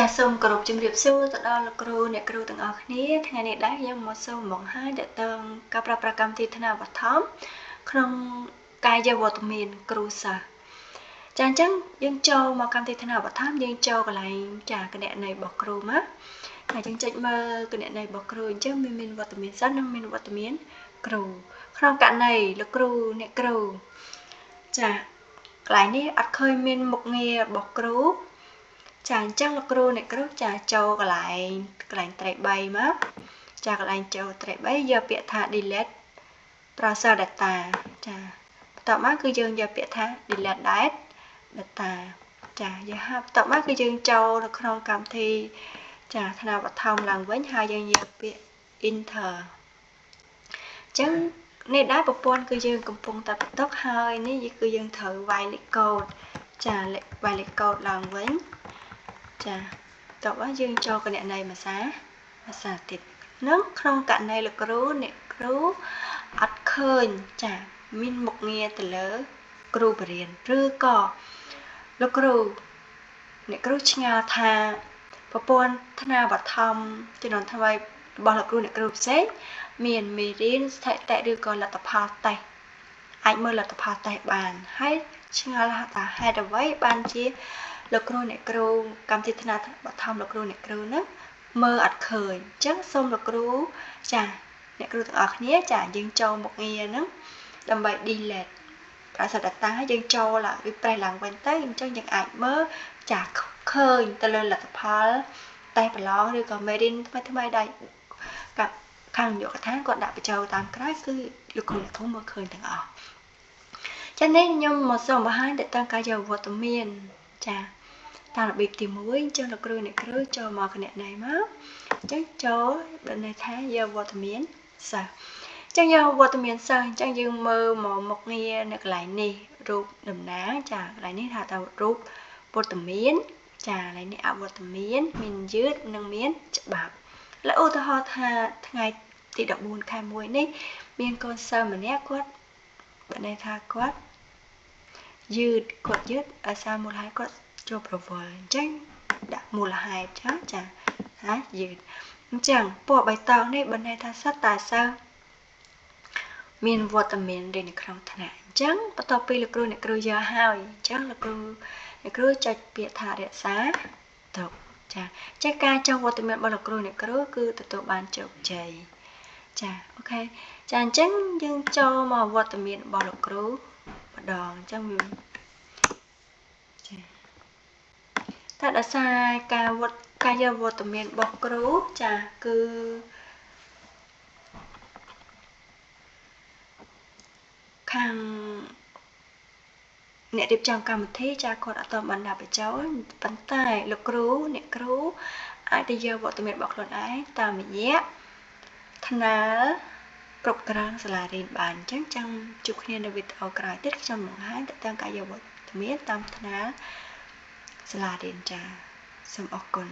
ចាសសូមគោរពជំរាបសួរទៅដល់លោកគ្រូអ្នកគ្រូទាំងអស់គ្នាថ្ងៃនេះដែរយើងមកសូមបង្ហាញតើតើការប្រើប្រាស់កម្មវិធីថ្នាក់បឋមក្នុងកាយវត្តមានគ្រូសាស្ត្រចាអញ្ចឹងយើងចូលមកកម្មវិធីថ្នាក់បឋមយើងចូលកន្លែងចាគណនីរបស់គ្រូមកហើយយើងចុចមើលគណនីរបស់គ្រូអញ្ចឹងមានវត្តមានសិស្សនិងមានវត្តមានគ្រូក្នុងករណីលោកគ្រូអ្នកគ្រូចាកន្លែងនេះអត់ឃើញមានមុខងាររបស់គ្រូចាអញ្ចឹងលោកគ្រូអ្នកគ្រូចាចូលកន្លែងត្រី3មកចាកន្លែងចូលត្រី3យកពាក្យថា delete browser data ចាបន្ទាប់មកគឺយើងយកពាក្យថា delete data ចាយើងហៅបន្ទាប់មកគឺយើងចូលនៅក្នុងកម្មវិធីចាថ្នាក់បឋមឡើងវិញហើយយើងយកពាក្យ enter អញ្ចឹងនេះដែរប្រព័ន្ធគឺយើងកំពុងតែបន្ទុកហើយនេះគឺយើងត្រូវវាយលេខកូដចាវាយលេខកូដឡើងវិញចាតើបើយើងចូលគណនីភាសាទៀតនឹងក្នុងករណីលោកគ្រូអ្នកគ្រូអត់ឃើញចាមានមុខងារទៅលើគ្រូបរិញ្ញាបត្រឬក៏លោកគ្រូអ្នកគ្រូឆ្ងល់ថាប្រព័ន្ធថ្នាក់បឋមជំនាន់ថ្មីរបស់លោកគ្រូអ្នកគ្រូផ្សេងមានមេរៀនស្ថិតិឬក៏លទ្ធផលតេស្តអាចមើលលទ្ធផលតេស្តបានហើយឆ្ងល់ថាហេតុអ្វីបានជាលោកគ្រូអ្នកគ្រូកម្មវិធីថ្នាក់បឋមលោកគ្រូអ្នកគ្រូនឹងមើលអត់ឃើញអញ្ចឹងសូមលោកគ្រូចាអ្នកគ្រូទាំងអស់គ្នាចាយើងចូលមុខងារហ្នឹងដើម្បី delete browser data យើងចូលឡើងវាប្រេះឡើងវិញទៅអញ្ចឹងយើងអាចមើលចាឃើញទៅលើលទ្ធផលតែប្រឡងឬក៏មេរៀនថ្មីដែរกับខាងនាយកដ្ឋានគាត់ដាក់បញ្ចូលតាមក្រោយគឺលោកគ្រូអ្នកគ្រូមើលឃើញទាំងអស់ចានេះខ្ញុំមកសូមបង្ហាញទៅតាមការយកវត្តមានចាតាមរបៀបទី1អញ្ចឹងលោកគ្រូអ្នកគ្រូចូលមកគណនីមកអញ្ចឹងចូលបានន័យថាយកវត្តមានសិស្សអញ្ចឹងយកវត្តមានសិស្សអញ្ចឹងយើងមើលមកមុខងារនៅកន្លែងនេះរូបតំណាងចាកន្លែងនេះថាទៅរូបវត្តមានចាកន្លែងនេះអវត្តមានមានយឺតនិងមានច្បាប់และឧទាហរណ៍ថាថ្ងៃទី14ខែ1នេះមានកូនសិស្សម្នាក់គាត់បានន័យថាគាត់យឺតអាសាមូលហេតុគាត់ចូលប្រវល់អញ្ចឹងដាក់មូលហេតុចាហើយយឺតអញ្ចឹងពណ៌បៃតងនេះបានន័យថាសត្វតាសិស្សមានវត្តមាននៅក្នុងថ្នាក់អញ្ចឹងបន្ទាប់ពីលោកគ្រូអ្នកគ្រូយកហើយអញ្ចឹងលោកគ្រូអ្នកគ្រូចុចពាក្យថារក្សាទុកចាចេះការចុះវត្តមានរបស់លោកគ្រូអ្នកគ្រូគឺទទួលបានជោគជ័យចាអូខេចាអញ្ចឹងយើងចូលមកវត្តមានរបស់លោកគ្រូម្ដងអញ្ចឹងចាតែដោយសារការយកវត្តមានរបស់គ្រូចាគឺខាងអ្នករៀបចំកម្មវិធីចាគាត់អត់ទាន់បានដាក់បញ្ចូលប៉ុន្តែលោកគ្រូអ្នកគ្រូអាចទៅយកវត្តមានរបស់ខ្លួនឯងតាមរយៈថ្នាលគ្រប់គ្រងសាលារៀនបានអញ្ចឹងចាំជួបគ្នានៅវីដេអូក្រោយទៀតខ្ញុំបង្ហាញទៅតាមការយកវត្តមានតាមថ្នាលសាលារៀនចាសូមអរគុណ